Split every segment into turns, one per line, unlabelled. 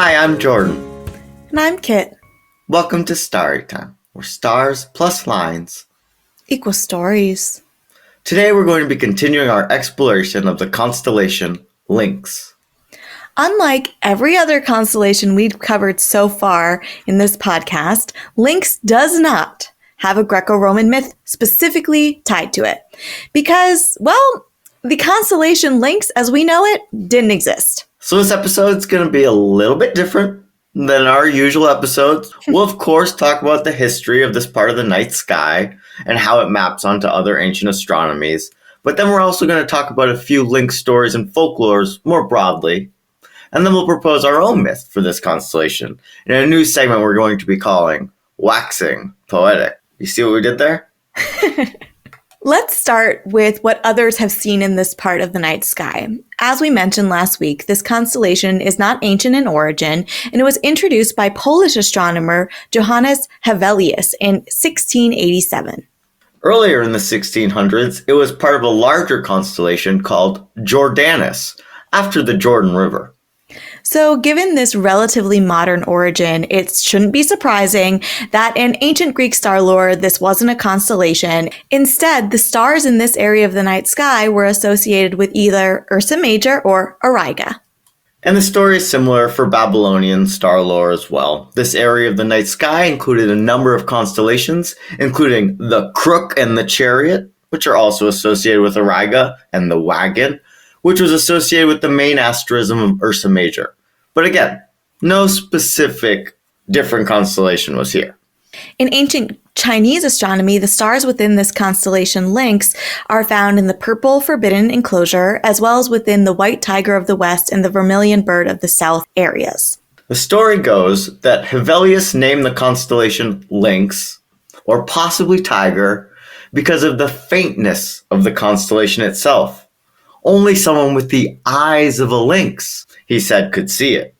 Hi, I'm Jordan.
And I'm Kit.
Welcome to Starry Time, where stars plus lines
Equal stories.
Today we're going to be continuing our exploration of the constellation Lynx.
Unlike every other constellation we've covered so far in this podcast, Lynx does not have a Greco-Roman myth specifically tied to it. Because, well, the constellation Lynx as we know it didn't exist.
So this episode's going to be a little bit different than our usual episodes. We'll of course talk about the history of this part of the night sky and how it maps onto other ancient astronomies. But then we're also going to talk about a few Lynx stories and folklores more broadly. And then we'll propose our own myth for this constellation in a new segment we're going to be calling Waxing Poetic. You see what we did there?
Let's start with what others have seen in this part of the night sky. As we mentioned last week, this constellation is not ancient in origin, and it was introduced by Polish astronomer Johannes Hevelius in 1687.
Earlier in the 1600s, it was part of a larger constellation called Jordanus, after the Jordan River.
So given this relatively modern origin, it shouldn't be surprising that in ancient Greek star lore, this wasn't a constellation. Instead, the stars in this area of the night sky were associated with either Ursa Major or Auriga.
And the story is similar for Babylonian star lore as well. This area of the night sky included a number of constellations, including the Crook and the Chariot, which are also associated with Auriga, and the Wagon, which was associated with the main asterism of Ursa Major. But again, no specific different constellation was here.
In ancient Chinese astronomy, the stars within this constellation Lynx are found in the purple forbidden enclosure, as well as within the white tiger of the west and the vermilion bird of the south areas.
The story goes that Hevelius named the constellation Lynx, or possibly Tiger, because of the faintness of the constellation itself. Only someone with the eyes of a lynx, he said, could see it.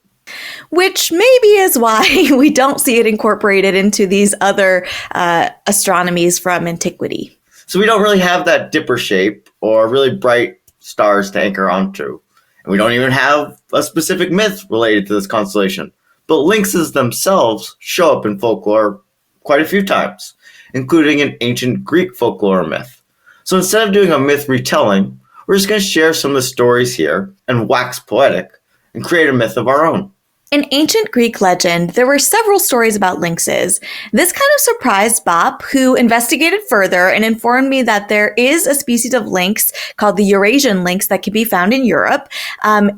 Which maybe is why we don't see it incorporated into these other astronomies from antiquity.
So we don't really have that dipper shape or really bright stars to anchor onto. And we don't even have a specific myth related to this constellation. But lynxes themselves show up in folklore quite a few times, including an ancient Greek folklore myth. So instead of doing a myth retelling, we're just going to share some of the stories here and wax poetic and create a myth of our own.
In ancient Greek legend, there were several stories about lynxes. This kind of surprised Bob, who investigated further and informed me that there is a species of lynx called the Eurasian lynx that can be found in Europe,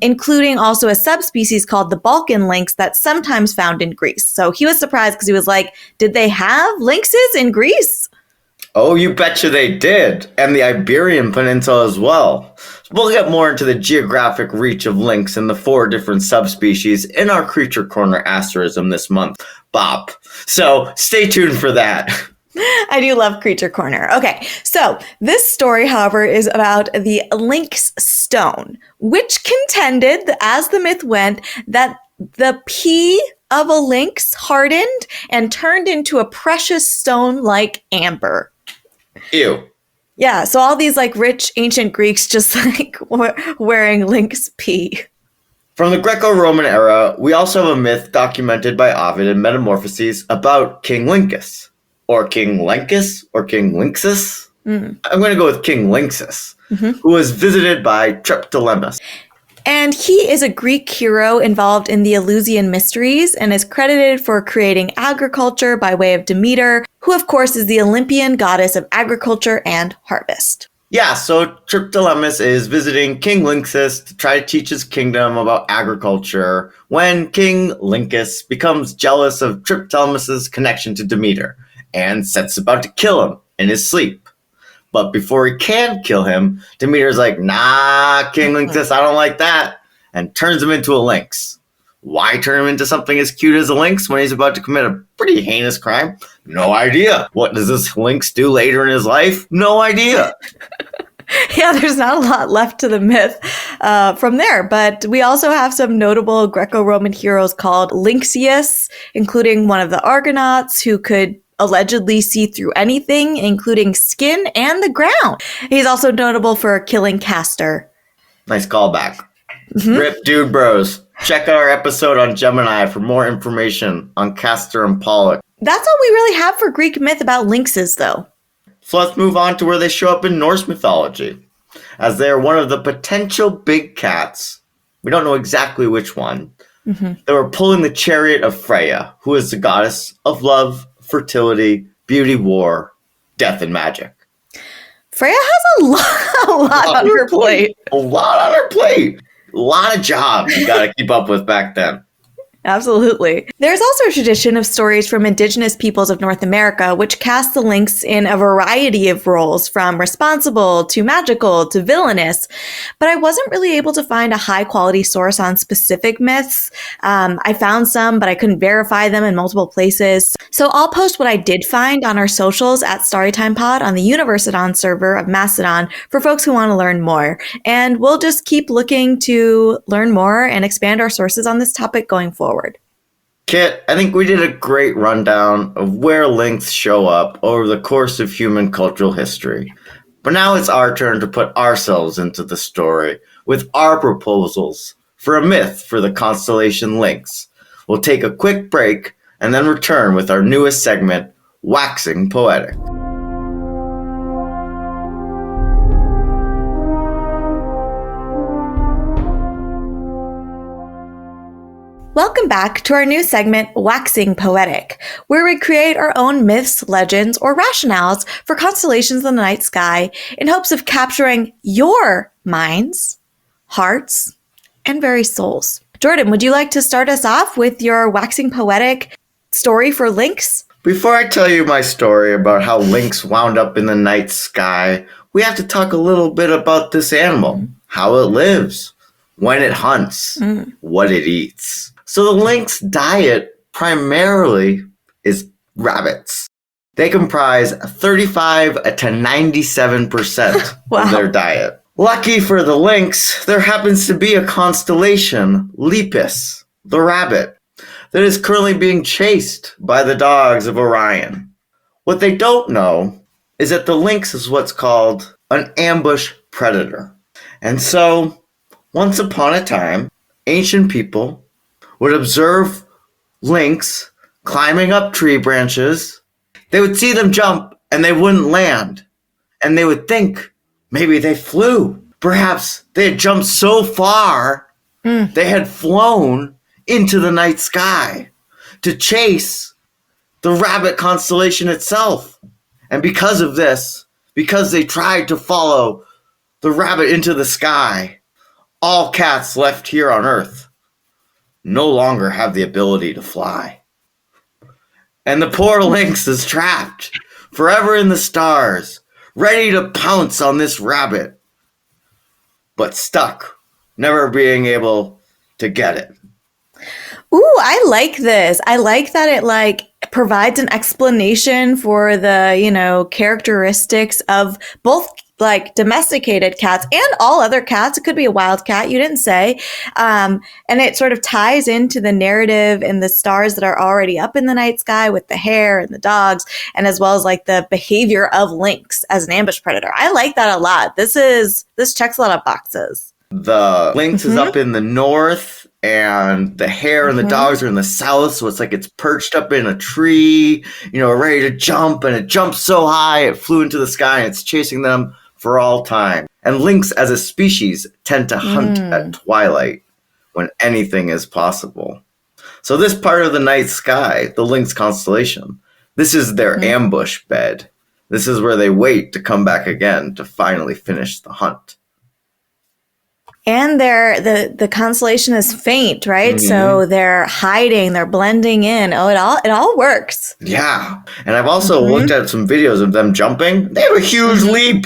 including also a subspecies called the Balkan lynx that's sometimes found in Greece. So he was surprised because he was like, did they have lynxes in Greece?
Oh, you betcha they did, and the Iberian Peninsula as well. We'll get more into the geographic reach of lynx and the 4 different subspecies in our Creature Corner asterism this month, Bob. So stay tuned for that.
I do love Creature Corner. Okay, so this story, however, is about the lynx stone, which contended, as the myth went, that the pea of a lynx hardened and turned into a precious stone like amber.
Ew.
Yeah, so all these like rich ancient Greeks just like wearing lynx pea.
From the Greco-Roman era, we also have a myth documented by Ovid in Metamorphoses about King Lynx, or King Lynx, or King Lynxus. I'm going to go with King Lynxus, who was visited by Triptolemus.
And he is a Greek hero involved in the Eleusinian mysteries and is credited for creating agriculture by way of Demeter, who of course is the Olympian goddess of agriculture and harvest.
Yeah, so Triptolemus is visiting King Lynxus to try to teach his kingdom about agriculture when King Lynxus becomes jealous of Triptolemus's connection to Demeter and sets about to kill him in his sleep. But before he can kill him, Demeter's like, nah, King Lynxus, I don't like that, and turns him into a lynx. Why turn him into something as cute as a lynx when he's about to commit a pretty heinous crime? No idea. What does this lynx do later in his life? No idea.
Yeah, there's not a lot left to the myth from there, but we also have some notable Greco-Roman heroes called Lynxius, including one of the Argonauts who could allegedly see through anything, including skin and the ground. He's also notable for killing Castor.
Nice callback. Rip Dude Bros. Check out our episode on Gemini for more information on Castor and Pollux.
That's all we really have for Greek myth about lynxes, though.
So let's move on to where they show up in Norse mythology, as they are one of the potential big cats. We don't know exactly which one. They were pulling the chariot of Freya, who is the goddess of love, fertility, beauty, war, death, and magic.
Freya has a lot on her plate.
A lot on her plate. A lot of jobs you got to keep up with back then.
Absolutely. There's also a tradition of stories from indigenous peoples of North America, which cast the lynx in a variety of roles, from responsible to magical to villainous. But I wasn't really able to find a high quality source on specific myths. I found some, but I couldn't verify them in multiple places. So I'll post what I did find on our socials at StorytimePod on the Universidon server of Mastodon for folks who want to learn more. And we'll just keep looking to learn more and expand our sources on this topic going forward.
Kit, I think we did a great rundown of where lynx show up over the course of human cultural history. But now it's our turn to put ourselves into the story with our proposals for a myth for the constellation Lynx. We'll take a quick break and then return with our newest segment, Waxing Poetic.
Welcome back to our new segment, Waxing Poetic, where we create our own myths, legends, or rationales for constellations in the night sky in hopes of capturing your minds, hearts, and very souls. Jordan, would you like to start us off with your Waxing Poetic story for Lynx?
Before I tell you my story about how Lynx wound up in the night sky, we have to talk a little bit about this animal, how it lives, when it hunts, what it eats. So the lynx diet primarily is rabbits. They comprise 35 to 97% of their diet. Lucky for the lynx, there happens to be a constellation, Lepus, the rabbit, that is currently being chased by the dogs of Orion. What they don't know is that the lynx is what's called an ambush predator. And so, once upon a time, ancient people would observe lynx climbing up tree branches. They would see them jump and they wouldn't land. And they would think maybe they flew. Perhaps they had jumped so far they had flown into the night sky to chase the rabbit constellation itself. And because of this, because they tried to follow the rabbit into the sky, all cats left here on Earth no longer have the ability to fly. And the poor lynx is trapped forever in the stars, ready to pounce on this rabbit, but stuck, never being able to get it.
Ooh, I like this. I like that it provides an explanation for the, characteristics of both domesticated cats and all other cats. It could be a wild cat, you didn't say. And it sort of ties into the narrative and the stars that are already up in the night sky with the hare and the dogs, and as well as the behavior of lynx as an ambush predator. I like that a lot. This checks a lot of boxes.
The lynx is up in the north, and the hare and the dogs are in the south, so it's perched up in a tree, ready to jump, and it jumps so high it flew into the sky and it's chasing them for all time. And lynx as a species tend to hunt at twilight when anything is possible. So this part of the night sky, the Lynx constellation, this is their ambush bed. This is where they wait to come back again to finally finish the hunt.
And the constellation is faint, right? So they're hiding, they're blending in. Oh, it all works.
Yeah. And I've also looked at some videos of them jumping. They have a huge leap.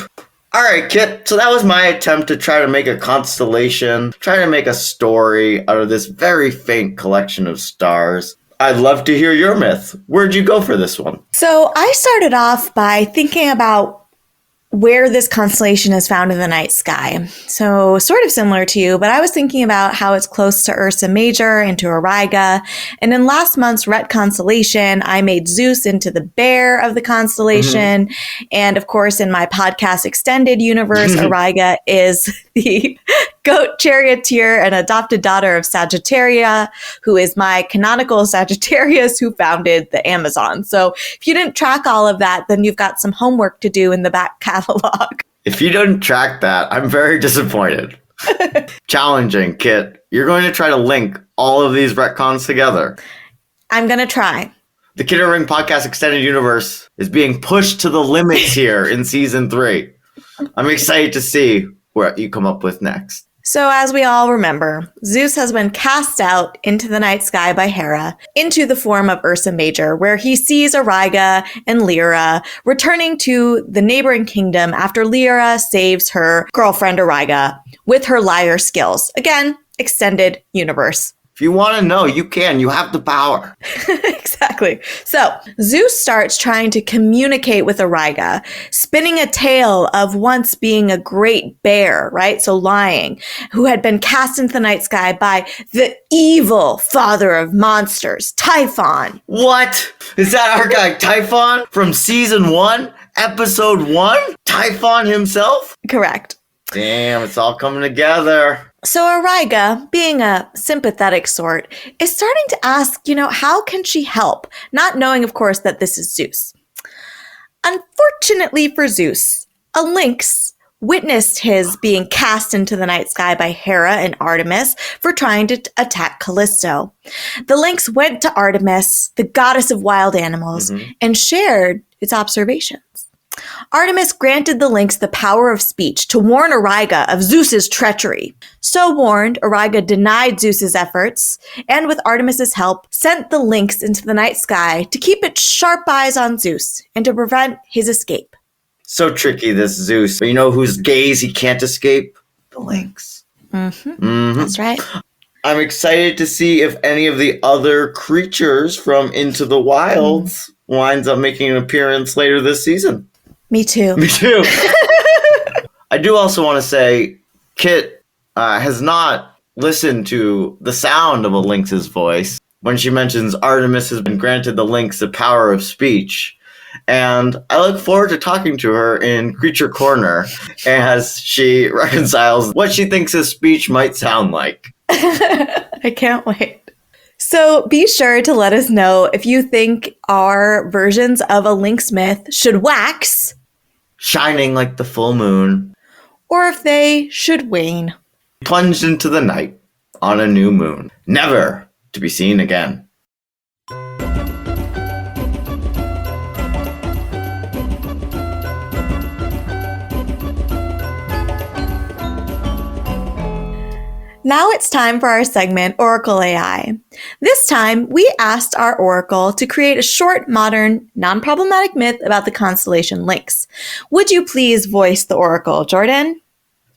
All right, Kit. So that was my attempt to try to make a constellation, try to make a story out of this very faint collection of stars. I'd love to hear your myth. Where'd you go for this one?
So I started off by thinking about where this constellation is found in the night sky. So sort of similar to you, but I was thinking about how it's close to Ursa Major and to Auriga. And in last month's Constellation, I made Zeus into the bear of the constellation. And of course, in my podcast extended universe, Auriga is the goat charioteer and adopted daughter of Sagittaria, who is my canonical Sagittarius who founded the Amazon. So if you didn't track all of that, then you've got some homework to do in the back catalog.
If you didn't track that, I'm very disappointed. Challenging, Kit. You're going to try to link all of these retcons together.
I'm going to try.
The Kit and Ring Podcast Extended Universe is being pushed to the limits here in Season 3. I'm excited to see what you come up with next.
So as we all remember, Zeus has been cast out into the night sky by Hera into the form of Ursa Major, where he sees Auriga and Lyra returning to the neighboring kingdom after Lyra saves her girlfriend Auriga with her lyre skills. Again, extended universe.
If you want to know, you can. You have the power.
Exactly. So Zeus starts trying to communicate with Auriga, spinning a tale of once being a great bear, right? So lying, who had been cast into the night sky by the evil father of monsters, Typhon.
What? Is that our guy Typhon from Season 1, Episode 1? Typhon himself?
Correct.
Damn, it's all coming together.
So Auriga, being a sympathetic sort, is starting to ask, how can she help? Not knowing, of course, that this is Zeus. Unfortunately for Zeus, a lynx witnessed his being cast into the night sky by Hera and Artemis for trying to attack Callisto. The lynx went to Artemis, the goddess of wild animals, and shared its observations. Artemis granted the lynx the power of speech to warn Auriga of Zeus's treachery. So warned, Auriga denied Zeus's efforts, and with Artemis's help, sent the lynx into the night sky to keep its sharp eyes on Zeus and to prevent his escape.
So tricky, this Zeus. But you know whose gaze he can't escape? The lynx.
That's right.
I'm excited to see if any of the other creatures from Into the Wilds winds up making an appearance later this season.
Me too.
Me too. I do also want to say, Kit has not listened to the sound of a lynx's voice when she mentions Artemis has been granted the lynx the power of speech. And I look forward to talking to her in Creature Corner as she reconciles what she thinks his speech might sound like.
I can't wait. So be sure to let us know if you think our versions of a lynx myth should wax,
shining like the full moon,
or if they should wane,
plunged into the night on a new moon, never to be seen again.
Now it's time for our segment, Oracle AI. This time, we asked our oracle to create a short, modern, non-problematic myth about the constellation Lynx. Would you please voice the oracle, Jordan?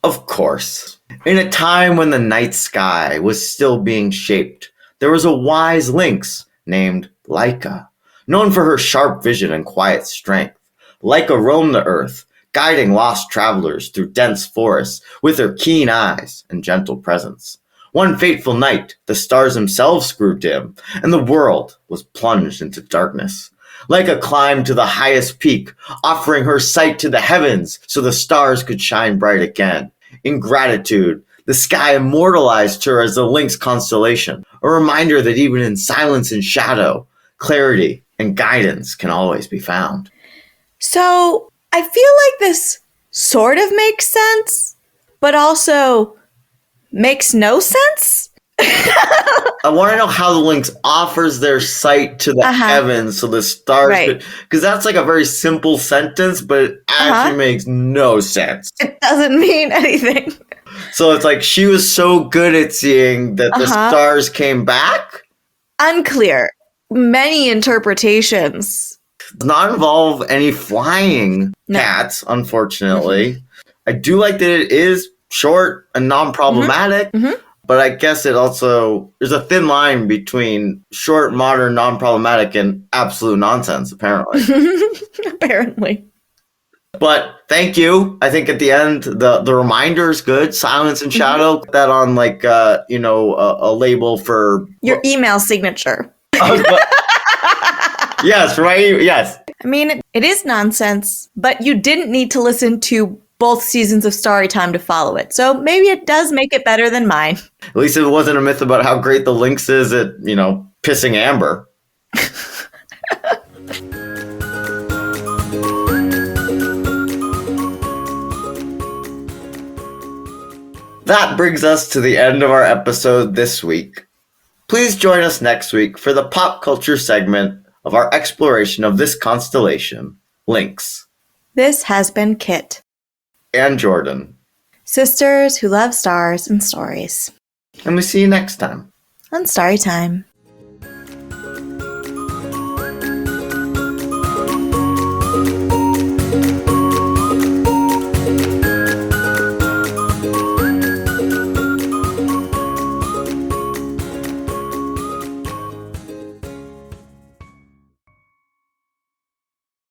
Of course. In a time when the night sky was still being shaped, there was a wise lynx named Lyca, known for her sharp vision and quiet strength. Lyca roamed the earth, guiding lost travelers through dense forests with her keen eyes and gentle presence. One fateful night, the stars themselves grew dim, and the world was plunged into darkness. Lyca climbed to the highest peak, offering her sight to the heavens so the stars could shine bright again. In gratitude, the sky immortalized her as the Lynx constellation, a reminder that even in silence and shadow, clarity and guidance can always be found.
So, I feel like this sort of makes sense, but also makes no sense.
I want to know how the Lynx offers their sight to the heavens so the stars could, because that's like a very simple sentence, but it actually makes no sense.
It doesn't mean anything.
So it's like she was so good at seeing that the stars came back?
Unclear. Many interpretations.
Does not involve any flying cats, unfortunately. I do like that it is short and non-problematic, but I guess it also, there's a thin line between short, modern, non-problematic, and absolute nonsense, apparently.
Apparently.
But thank you. I think at the end, the reminder is good. Silence and shadow. Put that on like, a label for...
Your email signature.
Yes, right? Yes.
I mean, it is nonsense, but you didn't need to listen to both seasons of Storytime to follow it. So maybe it does make it better than mine.
At least it wasn't a myth about how great the Lynx is at, pissing amber. That brings us to the end of our episode this week. Please join us next week for the pop culture segment of our exploration of this constellation, Lynx.
This has been Kit.
And Jordan.
Sisters who love stars and stories.
And we see you next time.
On Storytime.